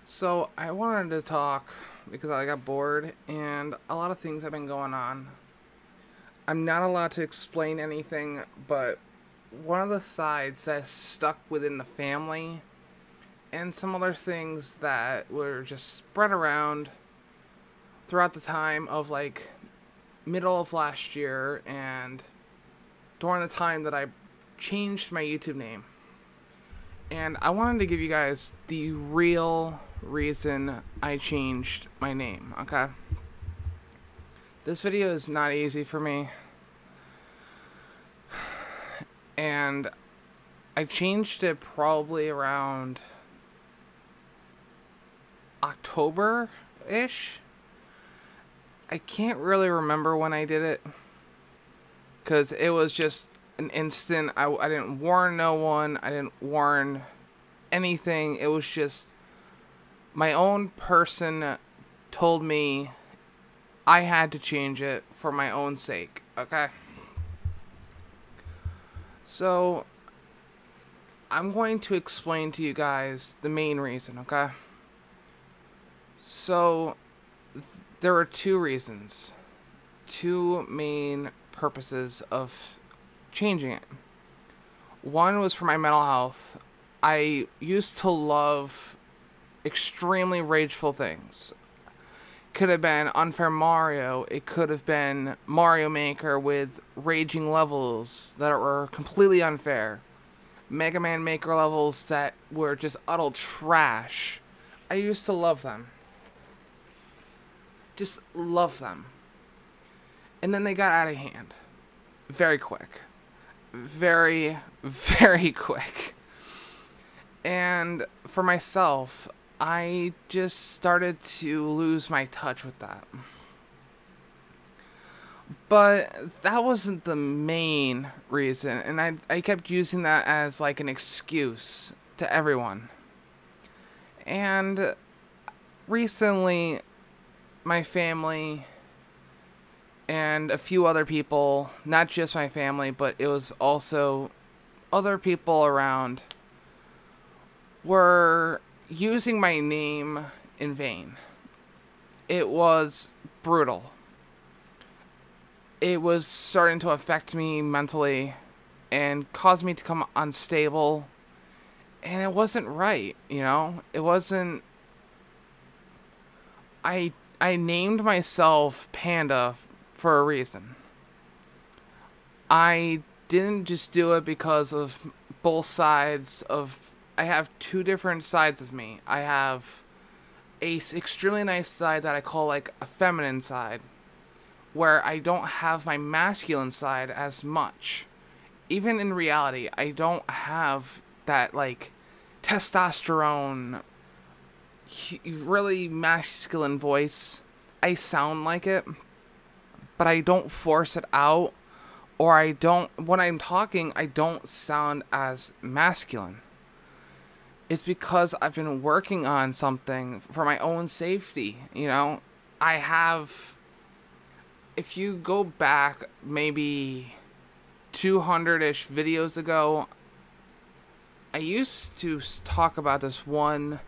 So I wanted to talk because I got bored and a lot of things have been going on. I'm not allowed to explain anything, but one of the sides that's stuck within the family and some other things that were just spread around throughout the time of like middle of last year and during the time that I changed my YouTube name. And I wanted to give you guys the real reason I changed my name, okay? This video is not easy for me. And I changed it probably around October-ish. I can't really remember when I did it, because it was just an instant. I didn't warn no one. I didn't warn anything. It was just my own person told me I had to change it for my own sake, okay? So, I'm going to explain to you guys the main reason, okay? So, there are two reasons. Two main purposes of changing it. One was for my mental health. I used to love extremely rageful things. Could have been Unfair Mario. It could have been Mario Maker with raging levels that were completely unfair. Mega Man Maker levels that were just utter trash. I used to love them. Just love them. And then they got out of hand. Very quick. Very, very quick. And for myself, I just started to lose my touch with that. But that wasn't the main reason, and I kept using that as like an excuse to everyone. And recently, my family and a few other people, not just my family, but it was also other people around, were using my name in vain. It was brutal. It was starting to affect me mentally and cause me to become unstable. And it wasn't right, you know? It wasn't... I named myself Panda for a reason. I didn't just do it because of both sides of... I have two different sides of me. I have a extremely nice side that I call like a feminine side, where I don't have my masculine side as much. Even in reality, I don't have that like testosterone, really masculine voice. I sound like it, but I don't force it out, or I don't, when I'm talking, I don't sound as masculine. It's because I've been working on something for my own safety, you know? I have... If you go back maybe 200-ish videos ago, I used to talk about this one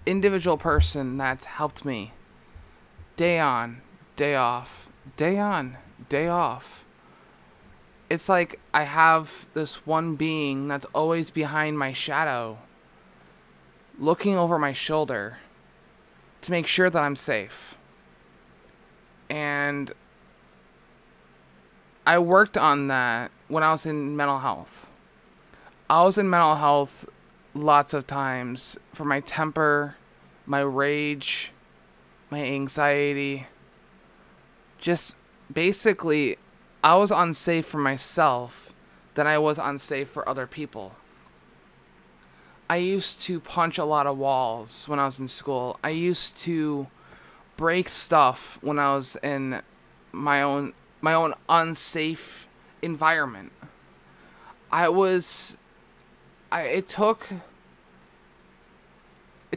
individual person that's helped me day on, day off, day on, day off. It's like I have this one being that's always behind my shadow, looking over my shoulder to make sure that I'm safe. And I worked on that when I was in mental health. I was in mental health lots of times for my temper, my rage, my anxiety. Just basically, I was unsafe for myself than I was unsafe for other people. I used to punch a lot of walls when I was in school. I used to break stuff when I was in my own unsafe environment. It took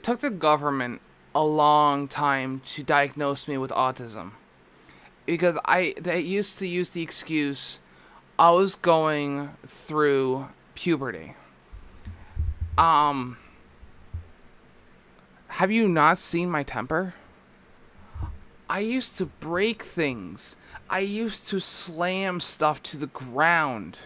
the government a long time to diagnose me with autism, because they used to use the excuse I was going through puberty. Have you not seen my temper? I used to break things. I used to slam stuff to the ground.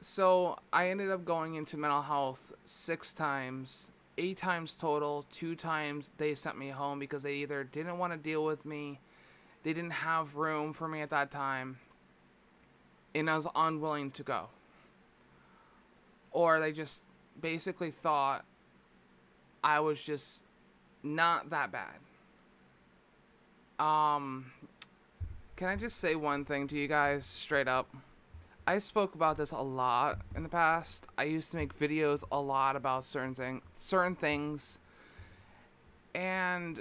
So I ended up going into mental health 6 times, 8 times total. 2 times they sent me home because they either didn't want to deal with me, they didn't have room for me at that time, and I was unwilling to go. Or they just basically thought I was just not that bad. Can I just say one thing to you guys straight up? I spoke about this a lot in the past. I used to make videos a lot about certain things, and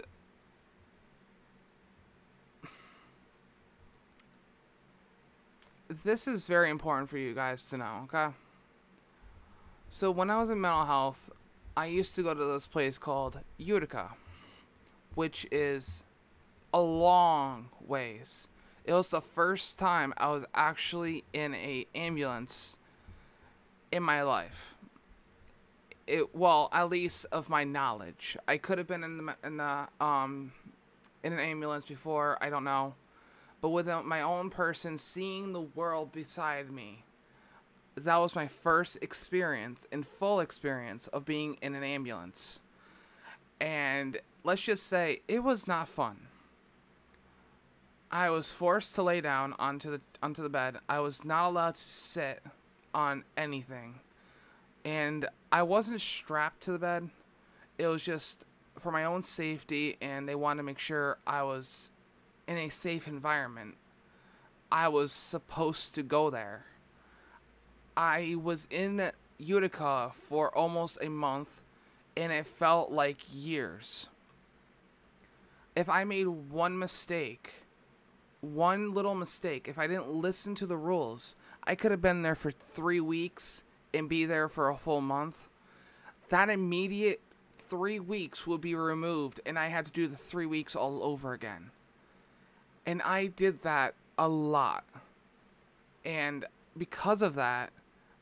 this is very important for you guys to know, okay? So when I was in mental health, I used to go to this place called Utica, which is a long ways. It was the first time I was actually in a ambulance in my life. Well, at least of my knowledge. I could have been in an ambulance before, I don't know. But without my own person seeing the world beside me, that was my first experience and full experience of being in an ambulance. And let's just say it was not fun. I was forced to lay down onto the bed. I was not allowed to sit on anything. And I wasn't strapped to the bed. It was just for my own safety, and they wanted to make sure I was in a safe environment. I was supposed to go there. I was in Utica for almost a month, and it felt like years. If I made one little mistake, if I didn't listen to the rules, I could have been there for 3 weeks and be there for a full month. That immediate 3 weeks would be removed, and I had to do the 3 weeks all over again. And I did that a lot. And because of that,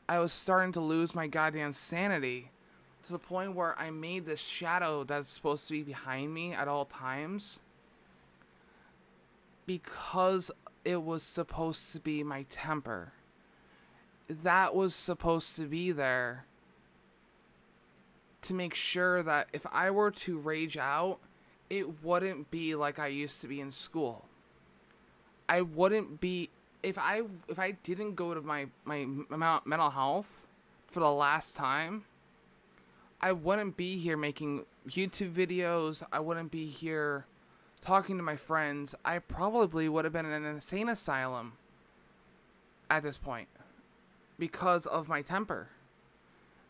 I was starting to lose my goddamn sanity to the point where I made this shadow that's supposed to be behind me at all times, because it was supposed to be my temper. That was supposed to be there to make sure that if I were to rage out, it wouldn't be like I used to be in school. I wouldn't be, if I didn't go to my mental health for the last time, I wouldn't be here making YouTube videos. I wouldn't be here talking to my friends. I probably would have been in an insane asylum at this point because of my temper.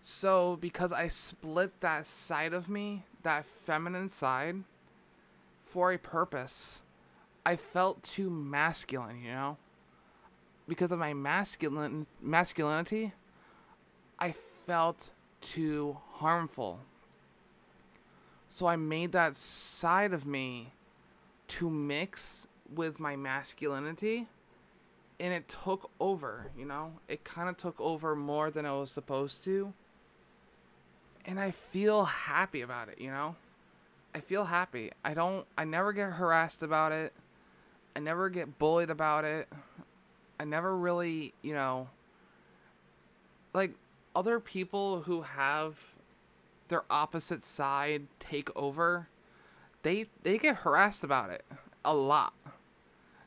So because I split that side of me, that feminine side, for a purpose, I felt too masculine, you know? Because of my masculinity, I felt too harmful. So I made that side of me to mix with my masculinity, and it took over, you know? It kind of took over more than it was supposed to. And I feel happy about it, you know? I feel happy. I never get harassed about it. I never get bullied about it. I never really, you know, like other people who have their opposite side take over, they get harassed about it a lot.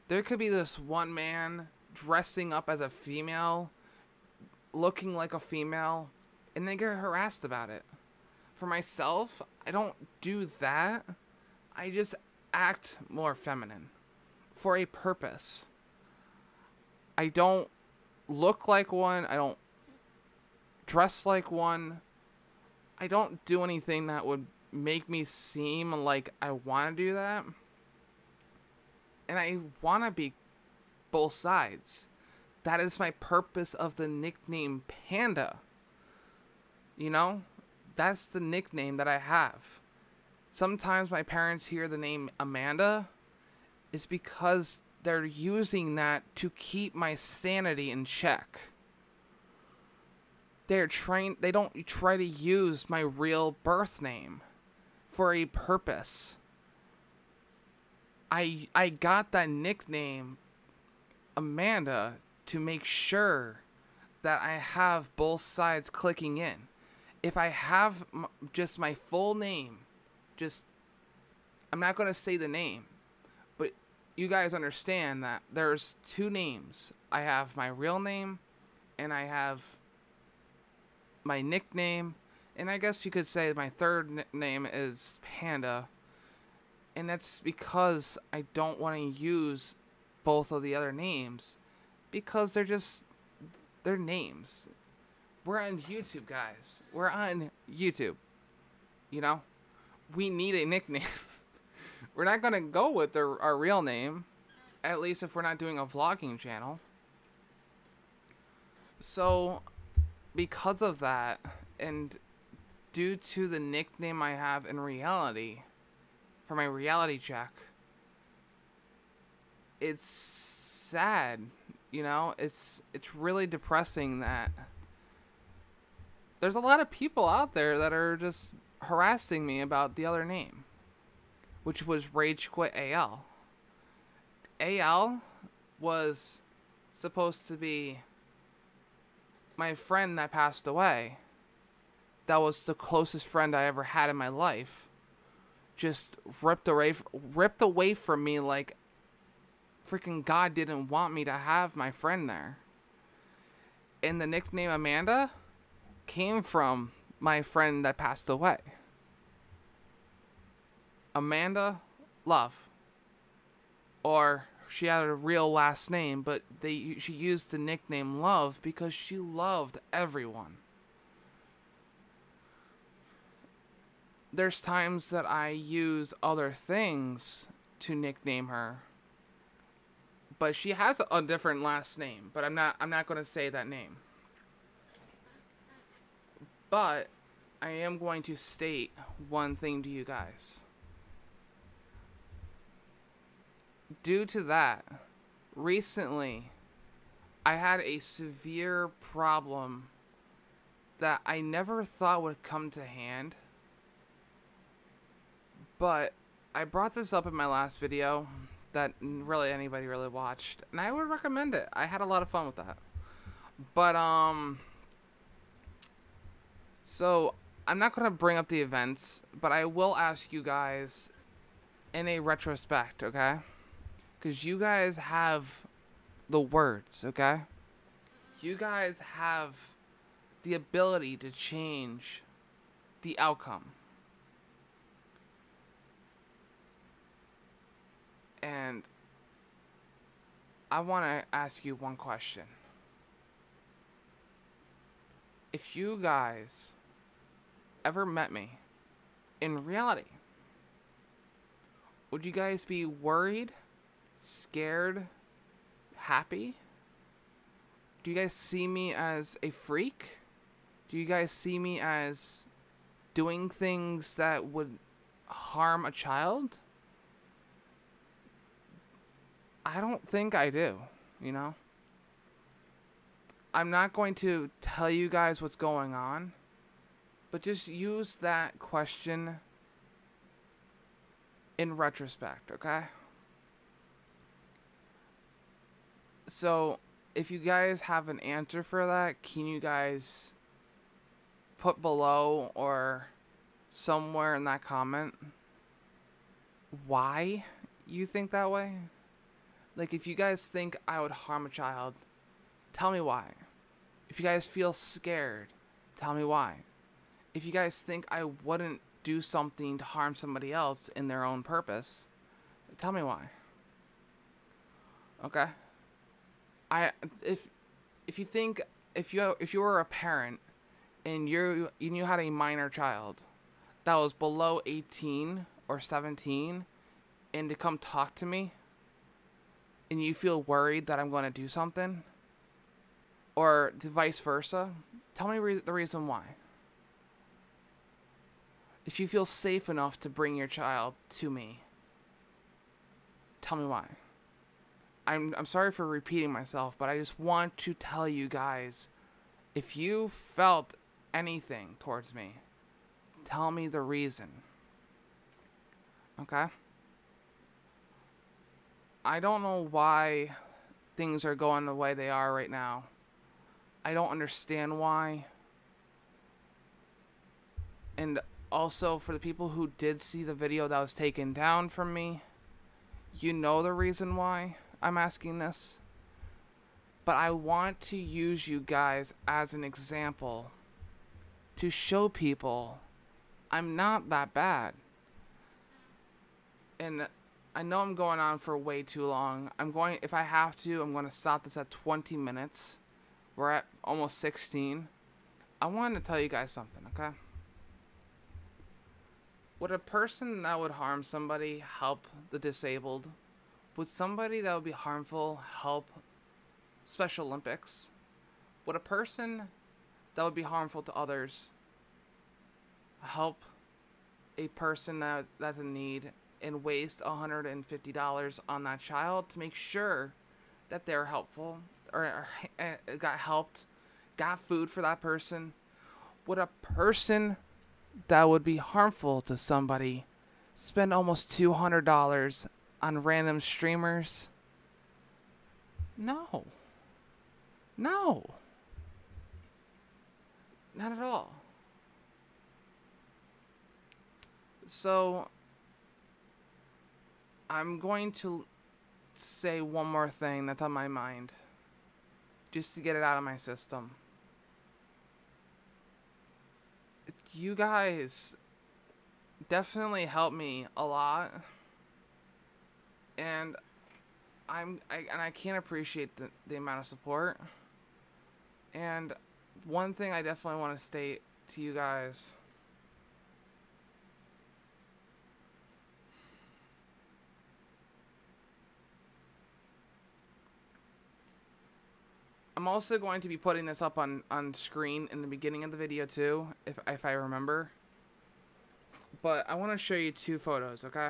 There could be this one man dressing up as a female, looking like a female, and they get harassed about it. For myself, I don't do that. I just act more feminine for a purpose. I don't look like one. I don't dress like one. I don't do anything that would make me seem like I want to do that. And I want to be both sides. That is my purpose of the nickname Panda. You know? That's the nickname that I have. Sometimes my parents hear the name Amanda. It's because they're using that to keep my sanity in check. They don't try to use my real birth name for a purpose. I got that nickname Amanda to make sure that I have both sides clicking in. If I have just my full name, I'm not going to say the name, but you guys understand that there's two names. I have my real name and I have my nickname, and I guess you could say my third name is Panda. And that's because I don't want to use both of the other names, because they're names. We're on YouTube, guys. We're on YouTube. You know? We need a nickname. We're not going to go with our real name, at least if we're not doing a vlogging channel. So, because of that, and due to the nickname I have in reality, for my reality check, it's sad, you know? It's really depressing that there's a lot of people out there that are just harassing me about the other name, which was Rage Quit AL. AL was supposed to be my friend that passed away. That was the closest friend I ever had in my life. Just ripped away from me like freaking God didn't want me to have my friend there. And the nickname Amanda came from my friend that passed away. Amanda Love. Or she had a real last name, but she used the nickname Love because she loved everyone. There's times that I use other things to nickname her, but she has a different last name, but I'm not going to say that name. But I am going to state one thing to you guys. Due to that, recently I had a severe problem that I never thought would come to hand. But I brought this up in my last video that really anybody really watched, and I would recommend it. I had a lot of fun with that. But so I'm not going to bring up the events, but I will ask you guys in a retrospect, okay? Because you guys have the words, okay? You guys have the ability to change the outcome. And I want to ask you one question. If you guys ever met me in reality, would you guys be worried, scared, happy? Do you guys see me as a freak? Do you guys see me as doing things that would harm a child? I don't think I do, you know? I'm not going to tell you guys what's going on, but just use that question in retrospect, okay? So, if you guys have an answer for that, can you guys put below or somewhere in that comment why you think that way? Like, if you guys think I would harm a child, tell me why. If you guys feel scared, tell me why. If you guys think I wouldn't do something to harm somebody else in their own purpose, tell me why. Okay? If you were a parent and you had a minor child that was below 18 or 17 and to come talk to me, and you feel worried that I'm going to do something, or the vice versa, tell me the reason why. If you feel safe enough to bring your child to me, tell me why. I'm sorry for repeating myself, but I just want to tell you guys If you felt anything towards me, tell me the reason. Okay? I don't know why things are going the way they are right now. I don't understand why. And also, for the people who did see the video that was taken down from me, you know the reason why I'm asking this. But I want to use you guys as an example to show people I'm not that bad. And I know I'm going on for way too long. If I have to, I'm going to stop this at 20 minutes. We're at almost 16. I wanted to tell you guys something, okay? Would a person that would harm somebody help the disabled? Would somebody that would be harmful help Special Olympics? Would a person that would be harmful to others help a person that's in need and waste $150 on that child to make sure that they're helpful or got helped, got food for that person? Would a person that would be harmful to somebody spend almost $200 on random streamers? No. No. Not at all. So, I'm going to say one more thing that's on my mind, just to get it out of my system. You guys definitely helped me a lot, and I can't appreciate the amount of support. And one thing I definitely want to state to you guys: I'm also going to be putting this up on screen in the beginning of the video too, if I remember. But I want to show you two photos, okay?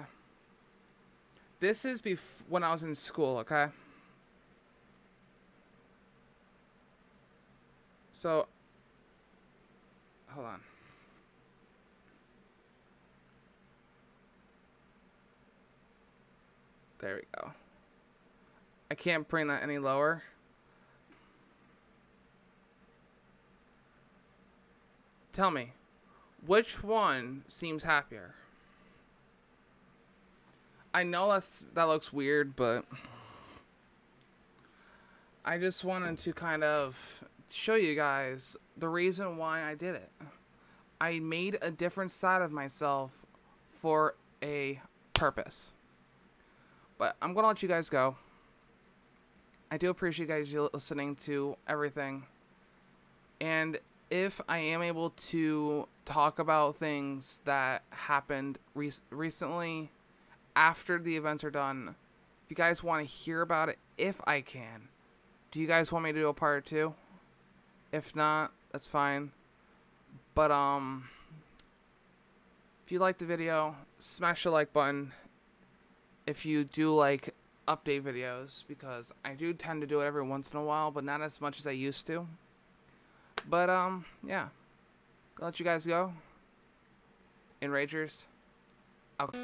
This is when I was in school, okay? So, hold on. There we go. I can't bring that any lower. Tell me, which one seems happier? I know that looks weird, but I just wanted to kind of show you guys the reason why I did it. I made a different side of myself for a purpose. But I'm going to let you guys go. I do appreciate you guys listening to everything. And if I am able to talk about things that happened recently after the events are done, if you guys want to hear about it, if I can, do you guys want me to do a part 2? If not, that's fine. But if you liked the video, smash the like button. If you do like update videos, because I do tend to do it every once in a while, but not as much as I used to. But yeah, I'll let you guys go. Enragers, out.